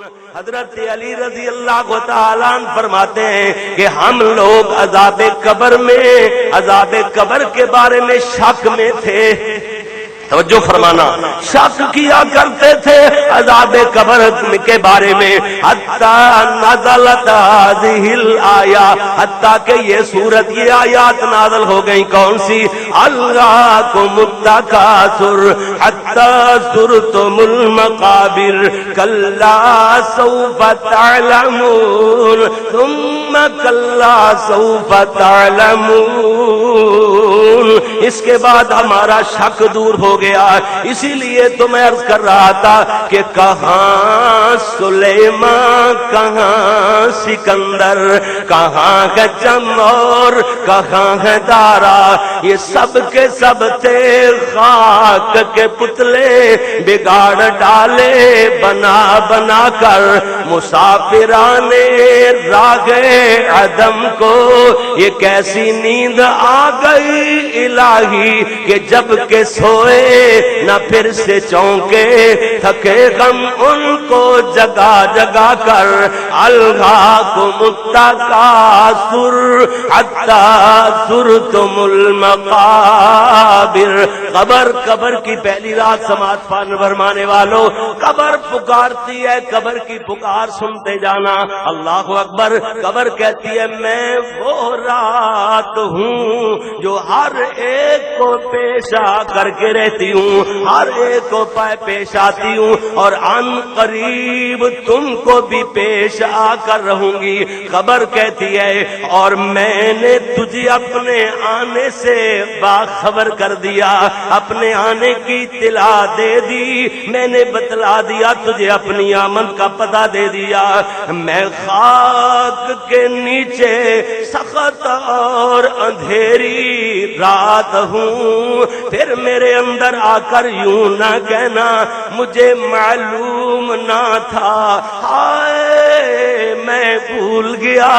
حضرت علی رضی اللہ تعالیٰ عنہ فرماتے ہیں کہ ہم لوگ عذاب قبر کے بارے میں شک میں تھے. توجہ فرمانا، شک کیا کرتے تھے عذاب قبر کے بارے میں. حتی نزلت هذه الآیہ، حتیٰ کہ یہ سورت، یہ آیات نازل ہو گئی. کون سی؟ الہاکم التکاثر حتی زرتم المقابر کلا سوف تعلمون ثم کلا سوف تعلمون. اس کے بعد ہمارا شک دور ہو گیا. اسی لیے تو میں عرض کر رہا تھا کہ کہاں سلیمان، کہاں سکندر، کہاں ہے جمور، کہاں ہے دارا، یہ سب کے سب تھے خاک کے پتلے بگاڑ ڈالے بنا بنا کر مسافران راہ عدم کو. یہ کیسی نیند آ گئی الہی کہ جب کہ سوئے نہ پھر سے چونکے، تھکے غم ان کو جگا جگا کر. الہاکم التکاثر حتی زرتم المقابر. قبر کی پہلی رات سماعت فرمانے والوں، قبر پکارتی ہے، قبر کی پکار سنتے جانا. اللہ اکبر. قبر کہتی ہے میں وہ رات ہوں جو ہر ایک کو پیش آ کر کے رہتی ہوں، ہر ایک کو پیش آتی ہوں، اور ان قریب تم کو بھی پیش آ کر رہوں گی. خبر کہتی ہے اور میں نے تجھے اپنے آنے سے باخبر کر دیا، اپنے آنے کی اطلاع دے دی، میں نے بتلا دیا تجھے، اپنی آمد کا پتہ دے دیا. میں خاک کے نیچے سخت اور اندھیری رات ہوں، پھر میرے اندر آ کر یوں نہ کہنا مجھے معلوم نہ تھا، ہائے میں بھول گیا،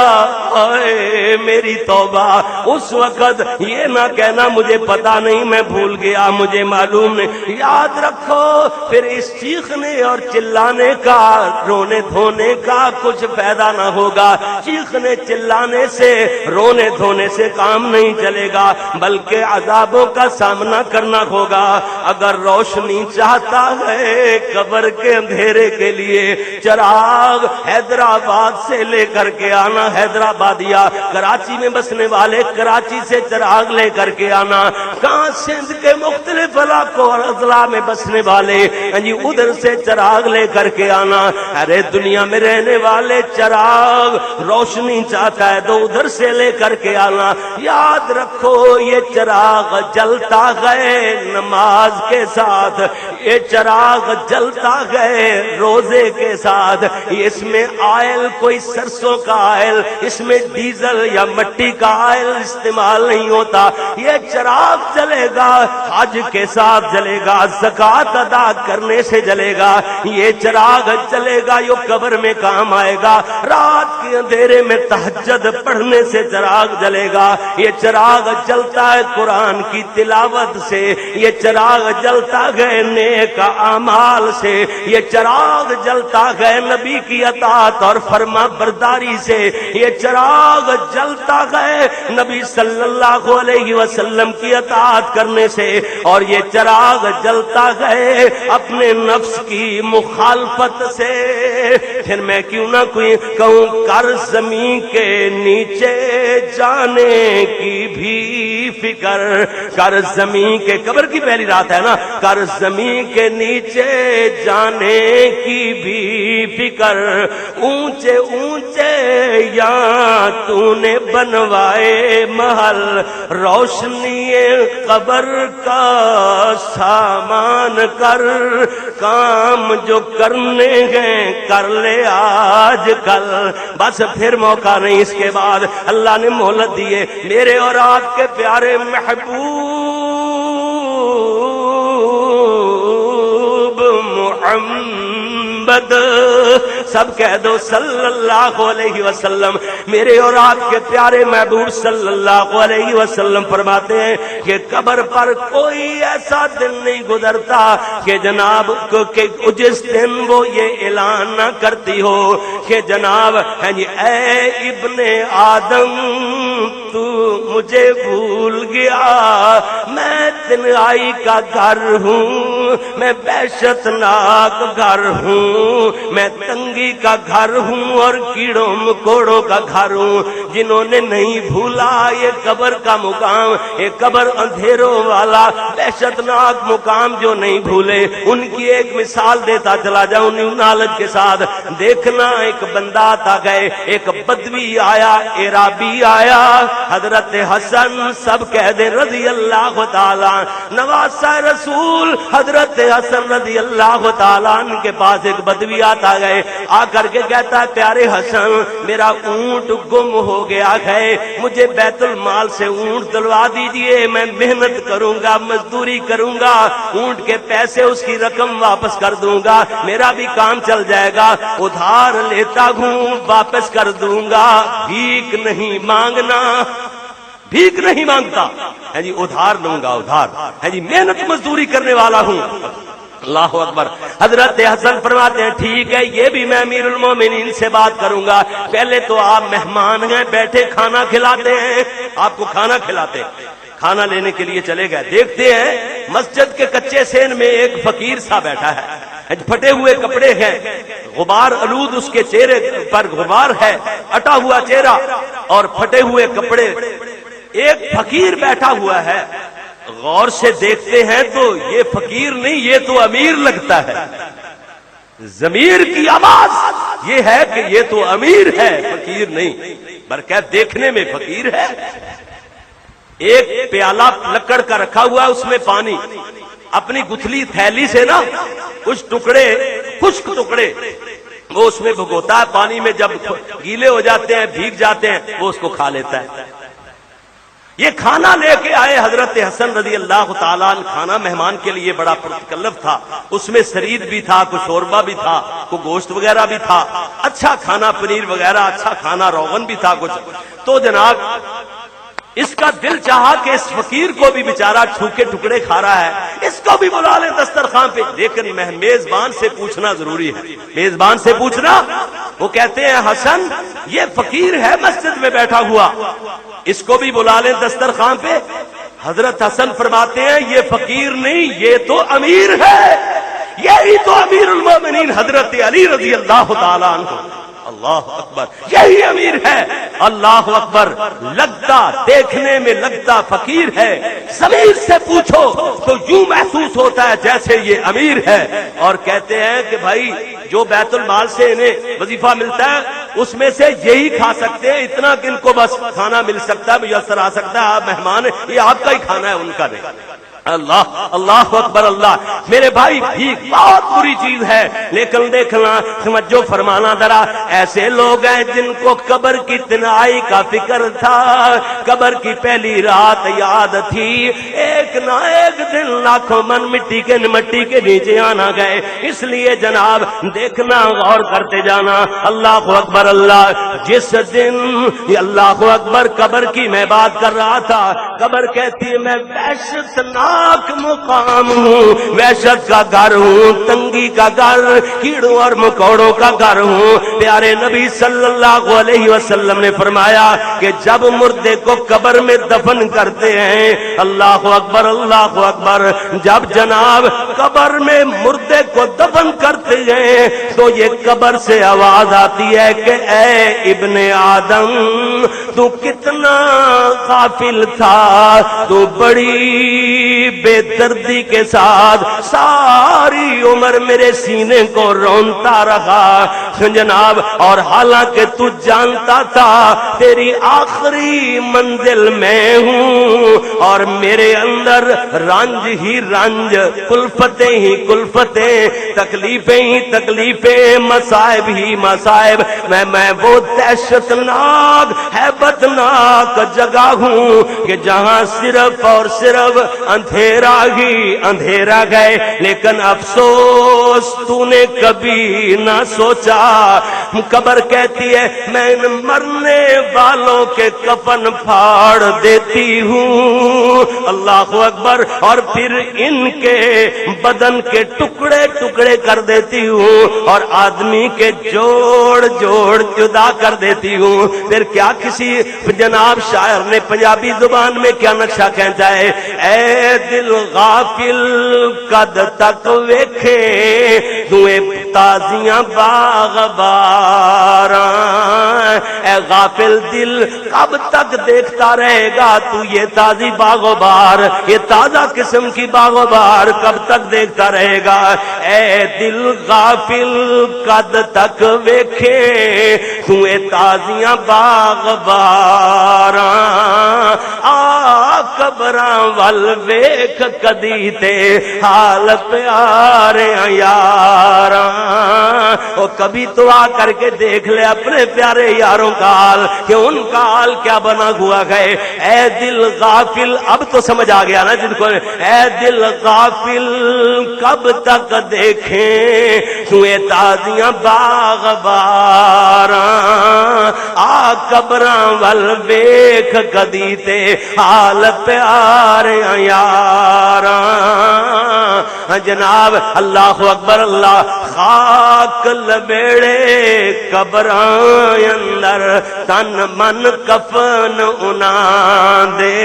ہائے میری توبہ. اس وقت یہ نہ کہنا مجھے پتا نہیں، میں بھول گیا، مجھے معلوم نہیں. یاد رکھو پھر اس چیخنے اور چلانے کا، رونے دھونے کا کچھ فائدہ نہ ہوگا. چیخنے چلانے سے، رونے دھونے سے کام نہیں چلے گا، بلکہ عذابوں کا سامنا کرنا ہوگا. اگر روشنی چاہتا ہے قبر کے اندھیرے کے لیے، چراغ حیدرآباد سے لے کر کے آنا، حیدرآبادیا کراچی میں بسنے والے کراچی سے چراغ لے کر کے آنا، کہاں سندھ کے مختلف علاقوں اور اضلاع میں بسنے والے ادھر سے چراغ لے کر کے آنا. ارے دنیا میں رہنے والے چراغ روشنی چاہتا ہے تو ادھر سے لے کر کے آنا. یاد رکھو یہ چراغ جلتا گئے نماز کے ساتھ، یہ چراغ جلتا گئے روزے کے ساتھ. اس میں آئل کوئی سرسوں کا آئل، اس میں ڈیزل یا مٹی کا آئل استعمال نہیں ہوتا. یہ چراغ جلے گا حج کے ساتھ جلے گا، زکوٰۃ ادا کرنے سے جلے گا. یہ چراغ جلے گا، یہ قبر میں کام آئے گا. رات کے اندھیرے میں تہجد پڑھنے سے چراغ جلے گا. یہ چراغ جلتا ہے قرآن کی تلاوت سے، یہ چراغ جلتا گئے نیک اعمال سے، یہ چراغ جلتا گئے نبی کی اطاعت اور فرما برداری سے، یہ چراغ جلتا گئے نبی صلی اللہ علیہ وسلم کی اطاعت کرنے سے، اور یہ چراغ جلتا گئے اپنے نفس کی مخالفت سے. پھر میں کیوں نہ کوئی کہوں کر زمین کے نیچے جانے کی بھی فکر، کر زمین کے، قبر کی پہلی رات ہے نا، کر زمین کے نیچے جانے کی بھی فکر. اونچے اونچے یا تو نے بنوائے محل، روشنی قبر کا سامان کر، کام جو کرنے ہیں کر لے آج کل. بس پھر موقع نہیں. اس کے بعد اللہ نے مہلت دیے. میرے اور آپ کے پیارے محبوب محمد سب کہہ دو صلی اللہ علیہ وسلم. میرے اور آپ کے پیارے محبوب صلی اللہ علیہ وسلم فرماتے ہیں کہ قبر پر کوئی ایسا دن نہیں گزرتا کہ جناب کہ جس دن وہ یہ اعلان نہ کرتی ہو کہ جناب اے ابن آدم تو مجھے بھول گیا، میں تنہائی کا گھر ہوں، میں وحشت ناک گھر ہوں، میں تنگی کا گھر ہوں اور کیڑوں مکوڑوں کا گھر ہوں. جنہوں نے نہیں بھولا یہ قبر کا مقام، یہ قبر اندھیروں والا وحشت ناک مقام جو نہیں بھولے، ان کی ایک مثال دیتا چلا جاؤں نالج کے ساتھ. دیکھنا ایک بندہ آتا گئے، ایک بدوی آیا، عرابی آیا، حضرت حسن سب کہہ دیں رضی اللہ تعالیٰ، نواسہ رسول حضرت حسن رضی اللہ تعالیٰ عنہ کے پاس ایک بدوی آتا گئے، آ کر کے کہتا ہے پیارے حسن میرا اونٹ گم ہو گیا ہے، مجھے بیت المال سے اونٹ دلوا دیجئے، میں محنت کروں گا، مزدوری کروں گا، اونٹ کے پیسے اس کی رقم واپس کر دوں گا، میرا بھی کام چل جائے گا، ادھار لیتا ہوں واپس کر دوں گا، بھیک نہیں مانگنا، بھیک نہیں مانگتا ہے جی، ادھار لوں گا، ادھار ہے جی، محنت مزدوری کرنے والا ہوں. اللہ اکبر. حضرت حسن فرماتے ہیں ٹھیک ہے یہ بھی میں امیر المومنین سے بات کروں گا، پہلے تو آپ مہمان ہیں بیٹھے کھانا کھلاتے ہیں، آپ کو کھانا کھلاتے. کھانا لینے کے لیے چلے گئے، دیکھتے ہیں مسجد کے کچے سین میں ایک فقیر سا بیٹھا ہے، پھٹے ہوئے کپڑے ہیں، غبار آلود اس کے چہرے پر غبار ہے، اٹا ہوا چہرہ اور پھٹے ہوئے کپڑے. ایک فقیر بیٹھا ہوا ہے، غور سے دیکھتے ہیں تو یہ فقیر نہیں یہ تو امیر لگتا ہے. ضمیر کی آواز یہ ہے کہ یہ تو امیر ہے فقیر نہیں، برکہ دیکھنے میں فقیر ہے. ایک پیالہ لکڑ کا رکھا ہوا ہے اس میں پانی، اپنی گتھلی تھیلی سے نا کچھ ٹکڑے خشک ٹکڑے وہ اس میں بھگوتا ہے، پانی میں جب گیلے ہو جاتے ہیں بھیگ جاتے ہیں وہ اس کو کھا لیتا ہے. یہ کھانا لے کے آئے حضرت حسن رضی اللہ تعالیٰ عنہ. کھانا مہمان کے لیے بڑا پرتکلف تھا، اس میں سرید بھی تھا، کچھ شوربہ بھی تھا، کوئی گوشت وغیرہ بھی تھا، اچھا کھانا پنیر وغیرہ، اچھا کھانا روغن بھی تھا کچھ. تو جناب اس کا دل چاہا کہ اس فقیر کو بھی بیچارہ چھوکے ٹکڑے کھا رہا ہے، اس کو بھی بلا لیں دسترخوان پہ. لیکن میزبان سے پوچھنا ضروری ہے، میزبان سے پوچھنا. وہ کہتے ہیں حسن یہ فقیر ہے مسجد میں بیٹھا ہوا، اس کو بھی بلا لیں دسترخوان پہ. حضرت حسن فرماتے ہیں یہ فقیر نہیں یہ تو امیر ہے، یہی تو امیر المومنین حضرت علی رضی اللہ تعالیٰ عنہ. اللہ اکبر، یہی امیر ہے. اللہ اکبر. لگتا دیکھنے میں لگتا فقیر ہے، ضمیر سے پوچھو تو یوں محسوس ہوتا ہے جیسے یہ امیر ہے. اور کہتے ہیں کہ بھائی جو بیت المال سے انہیں وظیفہ ملتا ہے اس میں سے یہی کھا سکتے ہیں، اتنا کہ ان کو بس کھانا مل سکتا ہے، میسر آ سکتا ہے، آپ مہمان ہیں، یہ آپ کا ہی کھانا ہے ان کا نہیں. اللہ اللہ اکبر. اللہ میرے بھائی بھیک بہت بری چیز ہے، لیکن دیکھنا سمجھو فرمانا ذرا. ایسے لوگ ہیں جن کو قبر کی تنہائی کا فکر تھا، قبر کی پہلی رات یاد تھی، ایک نہ ایک دن لاکھوں من مٹی کے نیچے آنا گئے. اس لیے جناب دیکھنا غور کرتے جانا. اللہ اکبر. اللہ جس دن اللہ اکبر قبر کی میں بات کر رہا تھا، قبر کہتی ہے میں وحشت مقام ہوں، وحشت کا گھر ہوں، تنگی کا گھر، کیڑوں اور مکوڑوں کا گھر ہوں. پیارے نبی صلی اللہ علیہ وسلم نے فرمایا کہ جب مردے کو قبر میں دفن کرتے ہیں، اللہ اکبر اللہ اکبر، جب جناب قبر میں مردے کو دفن کرتے ہیں تو یہ قبر سے آواز آتی ہے کہ اے ابن آدم تو کتنا غافل تھا، تو بڑی بے دردی کے ساتھ ساری عمر میرے سینے کو رونتا رہا جناب، اور حالانکہ تو جانتا تھا تیری آخری منزل میں ہوں اور میرے اندر رنج ہی رنج، کلفتیں ہی کلفتیں، تکلیفیں ہی تکلیفیں، مصائب ہی مصائب. میں وہ دہشت ناک ہیبت ناک جگہ ہوں کہ جہاں صرف اور صرف اندھیرا ہی اندھیرا گئے، لیکن افسوس تو نے کبھی نہ سوچا۔ قبر کہتی ہے میں مرنے والوں کے کفن پھاڑ دیتی ہوں، اللہ اکبر، اور پھر ان کے بدن کے ٹکڑے ٹکڑے کر دیتی ہوں اور آدمی کے جوڑ جوڑ جدا کر دیتی ہوں۔ پھر کیا کسی جناب شاعر نے پنجابی زبان میں کیا نقشہ کہتا ہے، اے دل غافل کد تک ویکھے دوئے تازیاں باغ باراں، اے غافل دل کب تک دیکھتا رہے گا تو یہ تازی باغ و بہار، یہ تازہ قسم کی باغ و بہار کب تک دیکھتا رہے گا؟ اے دل غافل کد تک ویکھے توے تازیاں باغ باراں، آ قبراں ول ویکھ کدی تے حال پیاریاں یاراں، او کبھی تو آ کر کے دیکھ لے اپنے پیارے یاروں کا حال کہ ان کا حال کیا بنا ہوا ہے۔ اے دل غافل، اب تو سمجھ آ گیا نا جن کو، اے دل غافل کب تک دیکھیں توے تازیاں باغ باراں، آ قبراں ول ویکھ کدی تے حال پیاریاں یاراں۔ جناب اللہ اکبر، اللہ خاک لبیڑے قبراں اندر تن من کفن انہاں دے،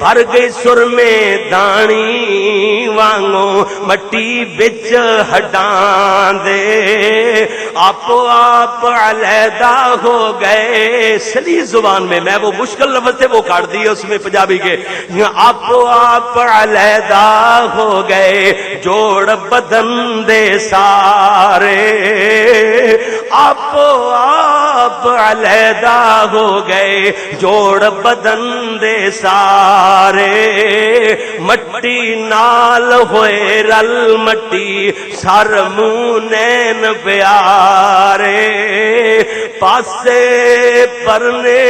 بھر گئی سرمے دانی وانگوں مٹی بچ ہڈاں دے، آپ آپ علیحدہ ہو گئے۔ سلی زبان میں وہ مشکل لفظ تھے وہ کاٹ دیے اس میں پنجابی کے، آپ آپ علیحدہ ہو گئے جوڑ بدن دے سارے، آپ آپ علیحدہ ہو گئے جوڑ بدن دے سارے، مٹی نال ہوئے رل مٹی سر منہ نین پیارے، پاسے پرنے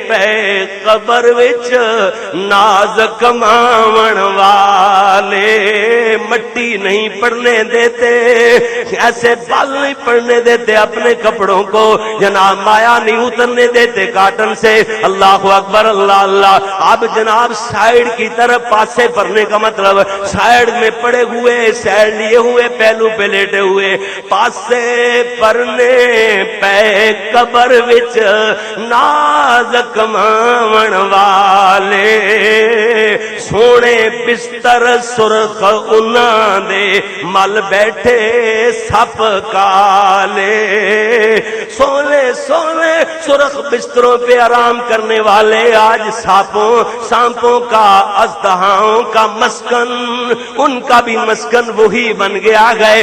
پے قبر وچ ناز کماون والے، مٹی نہیں پڑنے دیتے، ایسے بال نہیں پڑنے دیتے اپنے کپڑوں کو، جناب مایا نہیں اترنے دیتے کاٹن سے، اللہ اکبر اللہ اللہ۔ اب جناب سائیڈ کی طرف پاسے پڑنے کا مطلب سائیڈ میں پڑے ہوئے، سائیڈ لیے ہوئے، پہلو پہ لیٹے ہوئے، پاسے پرنے پہ قبر وچ ناز کماون والے، سونے بستر سرخ انہاں دے مل بیٹھے سپ کالے، سونے سونے سرخ بستروں پہ آرام کرنے والے آج سانپوں کا اژدہاؤں کا مسکن، ان کا بھی مسکن وہی بن گیا ہے،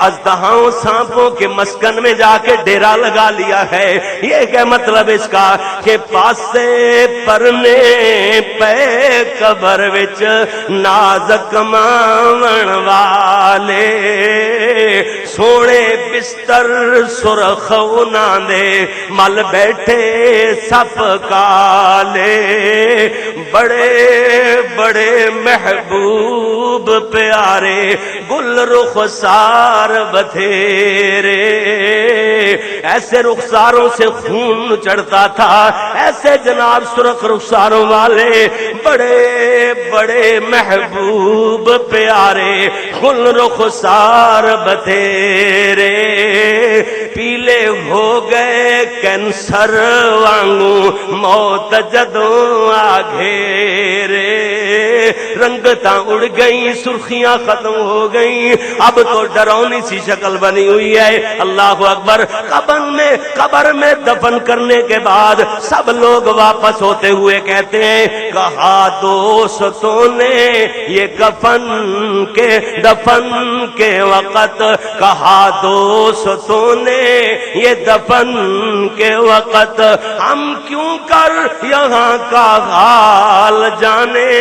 اژدہاؤں سانپوں کے مسکن میں جا کے ڈیرا لگا لیا ہے۔ یہ کیا مطلب اس کا کہ پاسے پرنے پہ قبر وچ نازک ماون والے، سونے بستر سرخ انہاں دے مل بیٹھے سپ کالے، بڑے بڑے محبوب پیارے گل رخسار بتھیرے، ایسے رخساروں سے خون چڑھتا تھا، ایسے جناب سرخ رخساروں والے بڑے بڑے محبوب پیارے گل رخسار بتھیرے، پیلے ہو گئے کینسر وانگوں موت جدوں آ گھیرے، رنگتاں اڑ گئیں سرخیاں ختم ہو گئیں، اب تو ڈرونی سی شکل بنی ہوئی ہے۔ اللہ اکبر، قبر میں دفن کرنے کے بعد سب لوگ واپس ہوتے ہوئے کہتے ہیں، کہا دوستوں نے یہ دفن کے وقت، کہا دوستوں نے یہ دفن کے وقت، ہم کیوں کر یہاں کا حال جانے،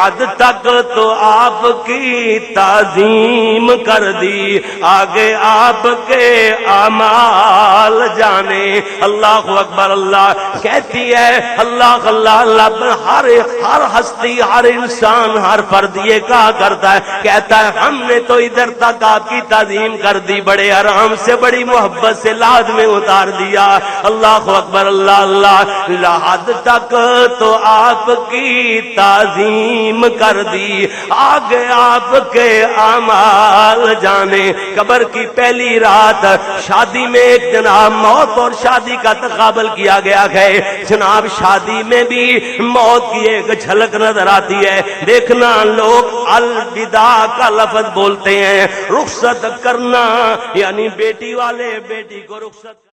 حد تک تو آپ کی تعظیم کر دی، آگے آپ کے اعمال جانے۔ اللہ اکبر۔ اللہ کہتی ہے اللہ اللہ اللہ، ہر ہستی، ہر انسان، ہر فرد یہ کہا کرتا ہے، کہتا ہے ہم نے تو ادھر تک آپ کی تعظیم کر دی، بڑے آرام سے، بڑی محبت سے لاد میں اتار دیا۔ اللہ اکبر۔ اللہ اللہ، حد تک تو آپ کی تعظیم کر دی، آگے آپ کے اعمال جانے۔ قبر کی پہلی رات شادی میں ایک جناب موت اور شادی کا تقابل کیا گیا ہے۔ جناب شادی میں بھی موت کی ایک جھلک نظر آتی ہے۔ دیکھنا لوگ الوداع کا لفظ بولتے ہیں، رخصت کرنا یعنی بیٹی والے بیٹی کو رخصت